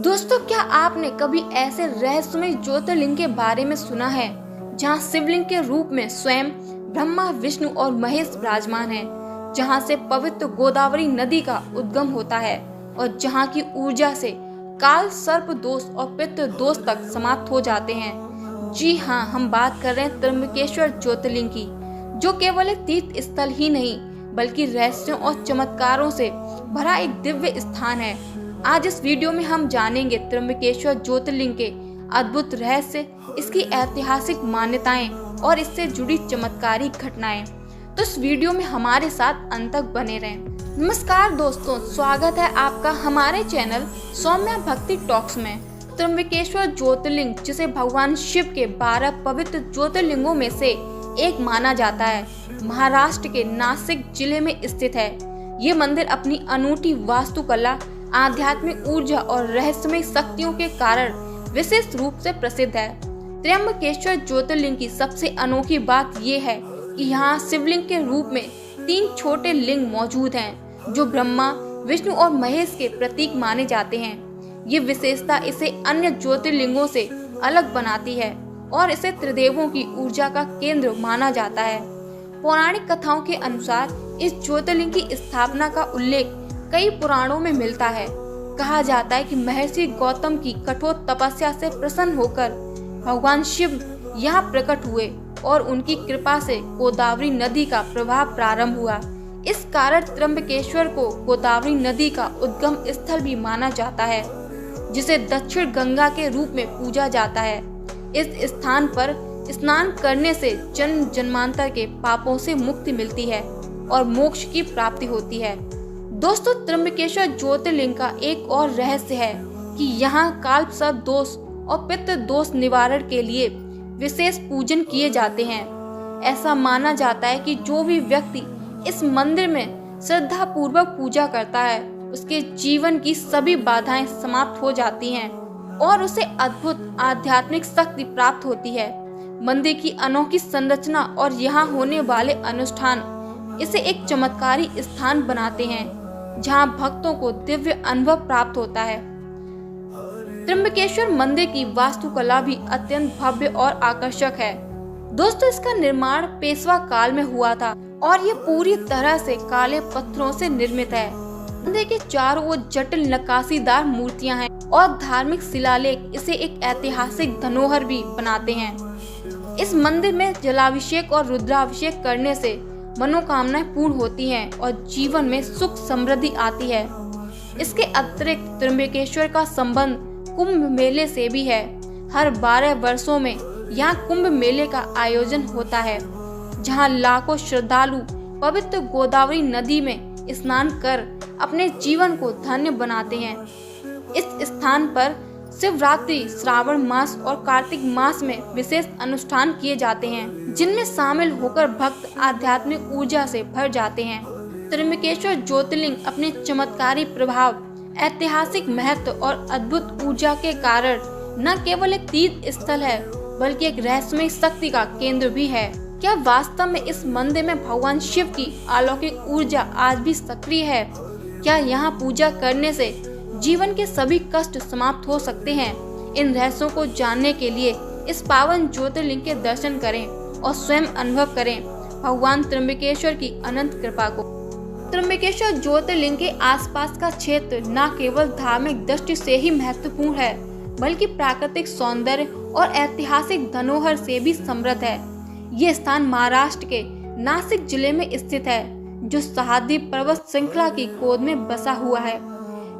दोस्तों, क्या आपने कभी ऐसे रहस्यमय ज्योतिर्लिंग के बारे में सुना है जहां शिवलिंग के रूप में स्वयं ब्रह्मा, विष्णु और महेश विराजमान हैं, जहां से पवित्र गोदावरी नदी का उद्गम होता है और जहां की ऊर्जा से काल सर्प दोष और पितृ दोष तक समाप्त हो जाते हैं। जी हाँ, हम बात कर रहे हैं त्र्यंबकेश्वर ज्योतिर्लिंग की, जो केवल एक तीर्थ स्थल ही नहीं बल्कि रहस्यों और चमत्कारों से भरा एक दिव्य स्थान है। आज इस वीडियो में हम जानेंगे त्र्यंबकेश्वर ज्योतिर्लिंग के अद्भुत रहस्य, इसकी ऐतिहासिक मान्यताएं और इससे जुड़ी चमत्कारिक घटनाएं। तो इस वीडियो में हमारे साथ अंत तक बने रहें। नमस्कार दोस्तों, स्वागत है आपका हमारे चैनल सौम्या भक्ति टॉक्स में। त्र्यंबकेश्वर ज्योतिर्लिंग, जिसे भगवान शिव के 12 पवित्र ज्योतिर्लिंगों में से एक माना जाता है, महाराष्ट्र के नासिक जिले में स्थित है। ये मंदिर अपनी अनूठी वास्तुकला, आध्यात्मिक ऊर्जा और रहस्यमय शक्तियों के कारण विशेष रूप से प्रसिद्ध है। त्र्यंबकेश्वर ज्योतिर्लिंग की सबसे अनोखी बात यह है कि यहाँ शिवलिंग के रूप में 3 छोटे लिंग मौजूद हैं, जो ब्रह्मा, विष्णु और महेश के प्रतीक माने जाते हैं। ये विशेषता इसे अन्य ज्योतिर्लिंगों से अलग बनाती है और इसे त्रिदेवों की ऊर्जा का केंद्र माना जाता है। पौराणिक कथाओं के अनुसार इस ज्योतिर्लिंग की स्थापना का उल्लेख कई पुराणों में मिलता है। कहा जाता है कि महर्षि गौतम की कठोर तपस्या से प्रसन्न होकर भगवान शिव यहाँ प्रकट हुए और उनकी कृपा से गोदावरी नदी का प्रवाह प्रारंभ हुआ। इस कारण त्र्यंबकेश्वर को गोदावरी नदी का उद्गम स्थल भी माना जाता है, जिसे दक्षिण गंगा के रूप में पूजा जाता है। इस स्थान पर स्नान करने से जन्म जन्मांतर के पापों से मुक्ति मिलती है और मोक्ष की प्राप्ति होती है। दोस्तों, त्र्यंबकेश्वर ज्योतिर्लिंग का एक और रहस्य है कि यहाँ काल सर्प दोष और पितृ दोष निवारण के लिए विशेष पूजन किए जाते हैं। ऐसा माना जाता है कि जो भी व्यक्ति इस मंदिर में श्रद्धा पूर्वक पूजा करता है, उसके जीवन की सभी बाधाएं समाप्त हो जाती हैं और उसे अद्भुत आध्यात्मिक शक्ति प्राप्त होती है। मंदिर की अनोखी संरचना और यहाँ होने वाले अनुष्ठान इसे एक चमत्कारी स्थान बनाते हैं, जहां भक्तों को दिव्य अनुभव प्राप्त होता है। त्र्यंबकेश्वर मंदिर की वास्तुकला भी अत्यंत भव्य और आकर्षक है। दोस्तों, इसका निर्माण पेशवा काल में हुआ था और ये पूरी तरह से काले पत्थरों से निर्मित है। मंदिर के चारों ओर जटिल नक्काशीदार मूर्तियां हैं और धार्मिक शिलालेख इसे एक ऐतिहासिक धरोहर भी बनाते हैं। इस मंदिर में जलाभिषेक और रुद्राभिषेक करने से मनोकामनाएं पूर्ण होती हैं और जीवन में सुख समृद्धि आती है। इसके अतिरिक्त त्र्यंबकेश्वर का संबंध कुंभ मेले से भी है। हर 12 वर्षों में यहाँ कुंभ मेले का आयोजन होता है, जहाँ लाखों श्रद्धालु पवित्र गोदावरी नदी में स्नान कर अपने जीवन को धन्य बनाते हैं। इस स्थान पर शिवरात्रि, श्रावण मास और कार्तिक मास में विशेष अनुष्ठान किए जाते हैं, जिनमें शामिल होकर भक्त आध्यात्मिक ऊर्जा से भर जाते हैं। त्र्यंबकेश्वर ज्योतिर्लिंग अपने चमत्कारी प्रभाव, ऐतिहासिक महत्व और अद्भुत ऊर्जा के कारण न केवल एक तीर्थ स्थल है बल्कि एक रहस्यमय शक्ति का केंद्र भी है। क्या वास्तव में इस मंदिर में भगवान शिव की अलौकिक ऊर्जा आज भी सक्रिय है? क्या यहाँ पूजा करने से जीवन के सभी कष्ट समाप्त हो सकते हैं? इन रहस्यों को जानने के लिए इस पावन ज्योतिर्लिंग के दर्शन करें और स्वयं अनुभव करें भगवान त्र्यंबकेश्वर की अनंत कृपा को। त्र्यंबकेश्वर ज्योतिर्लिंग के आसपास का क्षेत्र न केवल धार्मिक दृष्टि से ही महत्वपूर्ण है, बल्कि प्राकृतिक सौंदर्य और ऐतिहासिक धरोहर से भी समृद्ध है। ये स्थान महाराष्ट्र के नासिक जिले में स्थित है, जो सह्याद्री पर्वत श्रृंखला की गोद में बसा हुआ है।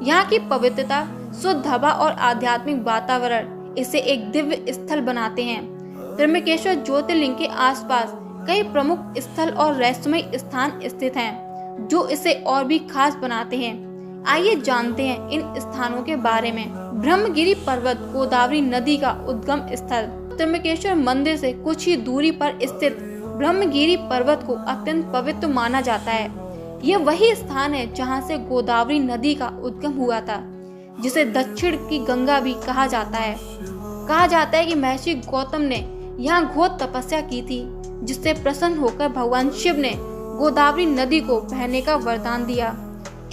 यहाँ की पवित्रता, शुद्ध हवा और आध्यात्मिक वातावरण इसे एक दिव्य स्थल बनाते हैं। त्र्यंबकेश्वर ज्योतिर्लिंग के आसपास कई प्रमुख स्थल और रहस्यमय स्थान स्थित हैं, जो इसे और भी खास बनाते हैं। आइए जानते हैं इन स्थानों के बारे में। ब्रह्मगिरी पर्वत, गोदावरी नदी का उद्गम स्थल। त्र्यंबकेश्वर मंदिर से कुछ ही दूरी पर स्थित ब्रह्मगिरी पर्वत को अत्यंत पवित्र माना जाता है। यह वही स्थान है जहां से गोदावरी नदी का उद्गम हुआ था, जिसे दक्षिण की गंगा भी कहा जाता है। कहा जाता है कि महर्षि गौतम ने यहाँ घोर तपस्या की थी, जिससे प्रसन्न होकर भगवान शिव ने गोदावरी नदी को बहने का वरदान दिया।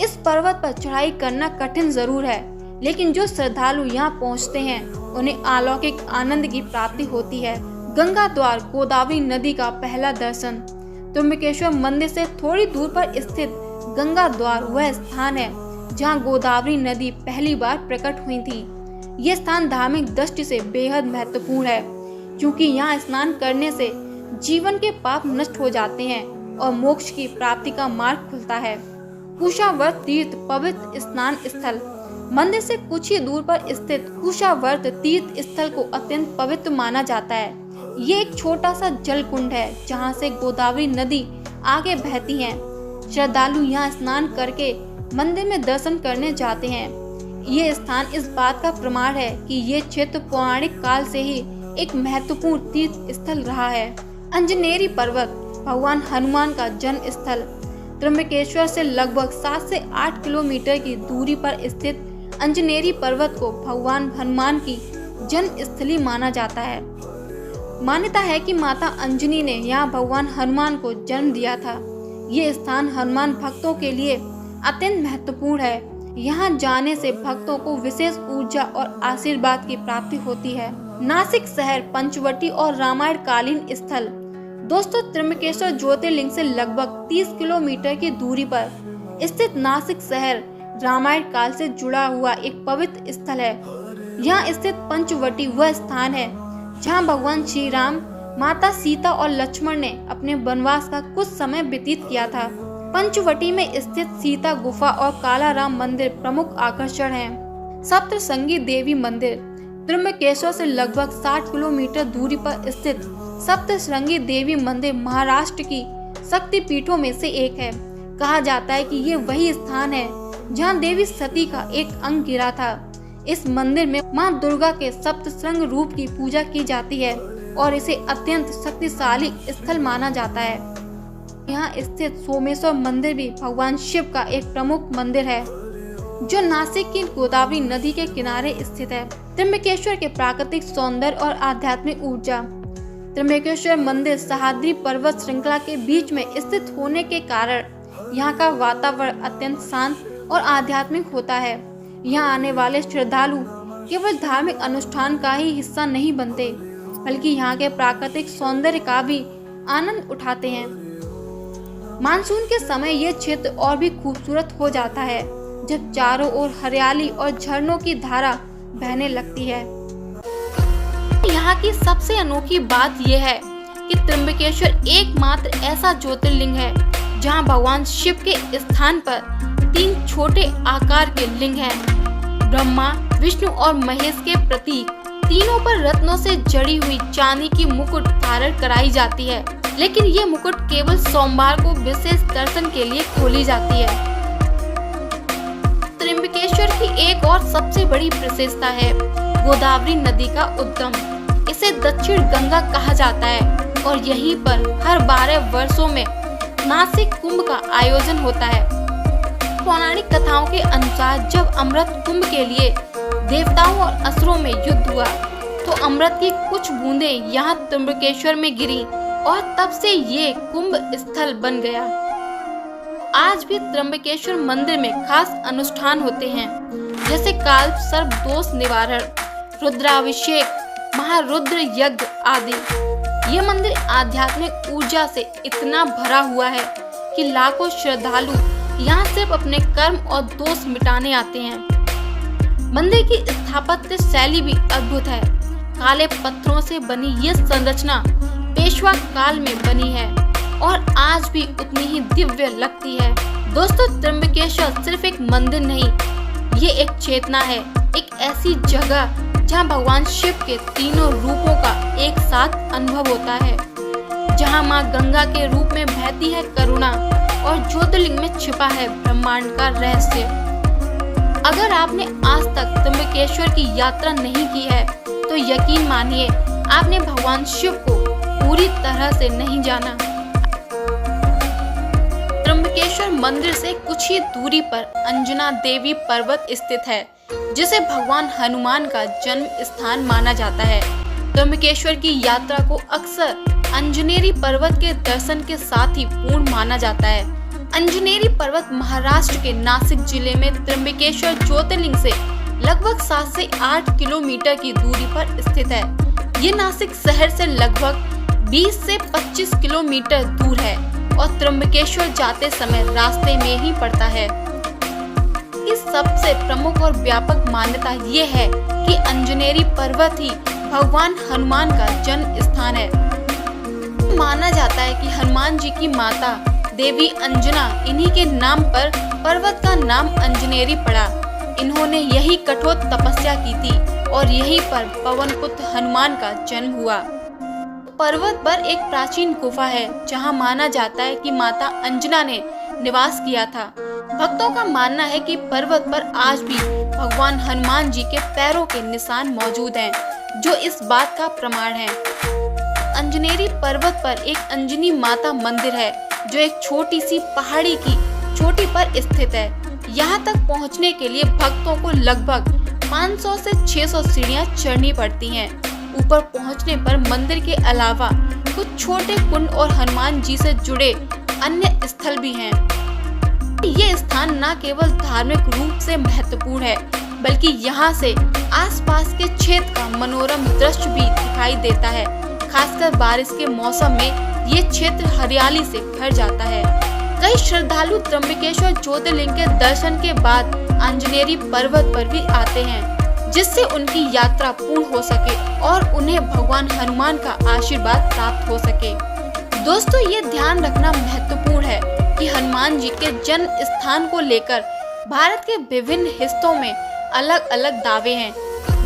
इस पर्वत पर चढ़ाई करना कठिन जरूर है, लेकिन जो श्रद्धालु यहाँ पहुँचते हैं उन्हें अलौकिक आनंद की प्राप्ति होती है। गंगा द्वार गोदावरी नदी का पहला दर्शन। त्र्यंबकेश्वर मंदिर से थोड़ी दूर पर स्थित गंगा द्वार वह स्थान है जहाँ गोदावरी नदी पहली बार प्रकट हुई थी। ये स्थान धार्मिक दृष्टि से बेहद महत्वपूर्ण है क्योंकि यहाँ स्नान करने से जीवन के पाप नष्ट हो जाते हैं और मोक्ष की प्राप्ति का मार्ग खुलता है। कुशावर्त तीर्थ पवित्र स्नान स्थल। मंदिर से कुछ ही दूर पर स्थित कुशावर्त तीर्थ स्थल को अत्यंत पवित्र माना जाता है। ये एक छोटा सा जल कुंड है जहाँ से गोदावरी नदी आगे बहती है। श्रद्धालु यहाँ स्नान करके मंदिर में दर्शन करने जाते हैं। ये स्थान इस बात का प्रमाण है कि ये क्षेत्र पौराणिक काल से ही एक महत्वपूर्ण तीर्थ स्थल रहा है। अंजनेरी पर्वत भगवान हनुमान का जन्म स्थल। त्र्यंबकेश्वर से लगभग 7 से 8 किलोमीटर की दूरी पर स्थित अंजनेरी पर्वत को भगवान हनुमान की जन्म स्थली माना जाता है। मान्यता है कि माता अंजनी ने यहाँ भगवान हनुमान को जन्म दिया था। ये स्थान हनुमान भक्तों के लिए अत्यंत महत्वपूर्ण है। यहाँ जाने से भक्तों को विशेष ऊर्जा और आशीर्वाद की प्राप्ति होती है। नासिक शहर पंचवटी और रामायण कालीन स्थल। दोस्तों, त्र्यंबकेश्वर ज्योतिर्लिंग से लगभग 30 किलोमीटर की दूरी पर स्थित नासिक शहर रामायण काल से जुड़ा हुआ एक पवित्र स्थल है। यहाँ स्थित पंचवटी वह स्थान है जहाँ भगवान श्री राम, माता सीता और लक्ष्मण ने अपने वनवास का कुछ समय व्यतीत किया था। पंचवटी में स्थित सीता गुफा और कालाराम मंदिर प्रमुख आकर्षण हैं। सप्तशृंगी देवी मंदिर। त्र्यंबकेश्वर से लगभग 60 किलोमीटर दूरी पर स्थित सप्तशृंगी देवी मंदिर महाराष्ट्र की शक्ति पीठों में से एक है। कहा जाता है कि ये वही स्थान है जहां देवी सती का एक अंग गिरा था। इस मंदिर में मां दुर्गा के सप्तशृंग रूप की पूजा की जाती है और इसे अत्यंत शक्तिशाली स्थल माना जाता है। यहाँ स्थित सोमेश्वर मंदिर भी भगवान शिव का एक प्रमुख मंदिर है जो नासिक की गोदावरी नदी के किनारे स्थित है। त्र्यंबकेश्वर के प्राकृतिक सौंदर्य और आध्यात्मिक ऊर्जा। त्र्यंबकेश्वर मंदिर सह्याद्री पर्वत श्रृंखला के बीच में स्थित होने के कारण यहाँ का वातावरण अत्यंत शांत और आध्यात्मिक होता है। यहाँ आने वाले श्रद्धालु केवल धार्मिक अनुष्ठान का ही हिस्सा नहीं बनते बल्कि यहाँ के प्राकृतिक सौंदर्य का भी आनंद उठाते हैं। मानसून के समय ये क्षेत्र और भी खूबसूरत हो जाता है जब चारों ओर हरियाली और झरनों की धारा बहने लगती है। यहाँ की सबसे अनोखी बात यह है कि त्र्यंबकेश्वर एकमात्र ऐसा ज्योतिर्लिंग है जहाँ भगवान शिव के स्थान पर 3 छोटे आकार के लिंग हैं। ब्रह्मा, विष्णु और महेश के प्रतीक। तीनों पर रत्नों से जड़ी हुई चांदी की मुकुट धारण कराई जाती है, लेकिन ये मुकुट केवल सोमवार को विशेष दर्शन के लिए खोली जाती है। त्र्यंबकेश्वर की एक और सबसे बड़ी विशेषता है गोदावरी नदी का उद्गम। इसे दक्षिण गंगा कहा जाता है और यहीं पर हर 12 वर्षों में नासिक कुंभ का आयोजन होता है। पौराणिक कथाओं के अनुसार जब अमृत कुंभ के लिए देवताओं और असुरों में युद्ध हुआ तो अमृत की कुछ बूंदें यहाँ त्र्यंबकेश्वर में गिरी और तब से ये कुंभ स्थल बन गया। आज भी त्र्यंबकेश्वर मंदिर में खास अनुष्ठान होते हैं जैसे काल सर्प दोष निवारण, रुद्राभिषेक, महारुद्र यज्ञ आदि। ये मंदिर आध्यात्मिक ऊर्जा से इतना भरा हुआ है कि लाखों श्रद्धालु यहाँ सिर्फ अपने कर्म और दोष मिटाने आते हैं। मंदिर की स्थापत्य शैली भी अद्भुत है। काले पत्थरों से बनी ये संरचना पेशवा काल में बनी है और आज भी उतनी ही दिव्य लगती है। दोस्तों, त्र्यंबकेश्वर सिर्फ एक मंदिर नहीं, ये एक चेतना है, एक ऐसी जगह जहां भगवान शिव के तीनों रूपों का एक साथ अनुभव होता है, जहां मां गंगा के रूप में बहती है करुणा और ज्योतिर्लिंग में छिपा है ब्रह्मांड का रहस्य। अगर आपने आज तक त्र्यंबकेश्वर की यात्रा नहीं की है तो यकीन मानिए आपने भगवान शिव को पूरी तरह से नहीं जाना। त्र्यंबकेश्वर मंदिर से कुछ ही दूरी पर अंजना देवी पर्वत स्थित है जिसे भगवान हनुमान का जन्म स्थान माना जाता है। त्र्यंबकेश्वर की यात्रा को अक्सर अंजनेरी पर्वत के दर्शन के साथ ही पूर्ण माना जाता है। अंजनेरी पर्वत महाराष्ट्र के नासिक जिले में त्र्यंबकेश्वर ज्योतिर्लिंग से लगभग 7 से 8 किलोमीटर की दूरी पर स्थित है। ये नासिक शहर से लगभग 20 से 25 किलोमीटर दूर है और त्र्यंबकेश्वर जाते समय रास्ते में ही पड़ता है। इस सबसे प्रमुख और व्यापक मान्यता ये है कि अंजनेरी पर्वत ही भगवान हनुमान का जन्म स्थान है। माना जाता है कि हनुमान जी की माता देवी अंजना इन्हीं के नाम पर पर्वत का नाम अंजनेरी पड़ा। इन्होंने यही कठोर तपस्या की थी और यहीं पर पवन पुत्र हनुमान का जन्म हुआ। पर्वत पर एक प्राचीन गुफा है जहां माना जाता है कि माता अंजना ने निवास किया था। भक्तों का मानना है कि पर्वत पर आज भी भगवान हनुमान जी के पैरों के निशान मौजूद हैं, जो इस बात का प्रमाण है। अंजनेरी पर्वत पर एक अंजनी माता मंदिर है जो एक छोटी सी पहाड़ी की चोटी पर स्थित है। यहाँ तक पहुँचने के लिए भक्तों को लगभग 500 से 600 सीढ़ियाँ चढ़नी पड़ती हैं। ऊपर पहुँचने पर मंदिर के अलावा कुछ छोटे कुंड और हनुमान जी से जुड़े अन्य स्थल भी हैं। ये स्थान न केवल धार्मिक रूप से महत्वपूर्ण है, बल्कि यहाँ से आसपास के क्षेत्र का मनोरम दृश्य भी दिखाई देता है। खासकर बारिश के मौसम में ये क्षेत्र हरियाली से भर जाता है। कई श्रद्धालु त्र्यंबकेश्वर ज्योतिर्लिंग के दर्शन के बाद अंजनेरी पर्वत पर भी आते हैं, जिससे उनकी यात्रा पूर्ण हो सके और उन्हें भगवान हनुमान का आशीर्वाद प्राप्त हो सके। दोस्तों, ये ध्यान रखना महत्वपूर्ण है कि हनुमान जी के जन्म स्थान को लेकर भारत के विभिन्न हिस्सों में अलग अलग दावे हैं।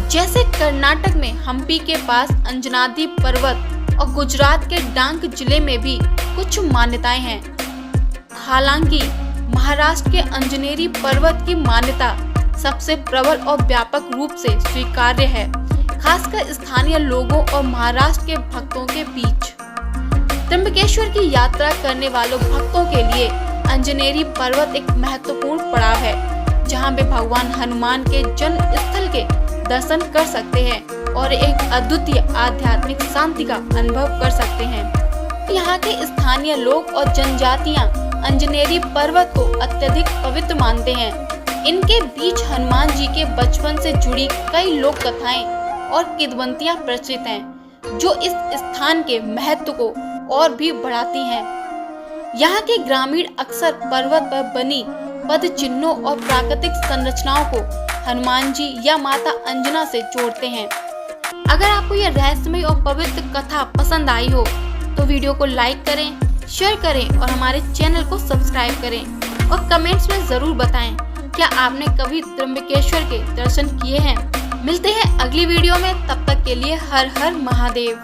जैसे कर्नाटक में हम्पी के पास अंजनाद्री पर्वत और गुजरात के डांग जिले में भी कुछ मान्यताएं हैं। हालांकि महाराष्ट्र के अंजनेरी पर्वत की मान्यता सबसे प्रबल और व्यापक रूप से स्वीकार्य है, खासकर स्थानीय लोगों और महाराष्ट्र के भक्तों के बीच। त्र्यंबकेश्वर की यात्रा करने वालों भक्तों के लिए अंजनेरी पर्वत एक महत्वपूर्ण पड़ाव है, जहां वे भगवान हनुमान के जन्म स्थल के दर्शन कर सकते हैं और एक अद्वितीय आध्यात्मिक शांति का अनुभव कर सकते हैं। यहाँ के स्थानीय लोग और जनजातियाँ अंजनेरी पर्वत को अत्यधिक पवित्र मानते हैं। इनके बीच हनुमान जी के बचपन से जुड़ी कई लोक कथाएं और किंवदंतियां प्रचलित हैं, जो इस स्थान के महत्व को और भी बढ़ाती हैं। यहाँ के ग्रामीण अक्सर पर्वत पर बनी पद चिन्हों और प्राकृतिक संरचनाओं को हनुमान जी या माता अंजना से जोड़ते हैं। अगर आपको यह रहस्यमय और पवित्र कथा पसंद आई हो तो वीडियो को लाइक करें, शेयर करें और हमारे चैनल को सब्सक्राइब करें और कमेंट्स में जरूर बताएं क्या आपने कभी त्र्यंबकेश्वर के दर्शन किए हैं। मिलते हैं अगली वीडियो में, तब तक के लिए हर हर महादेव।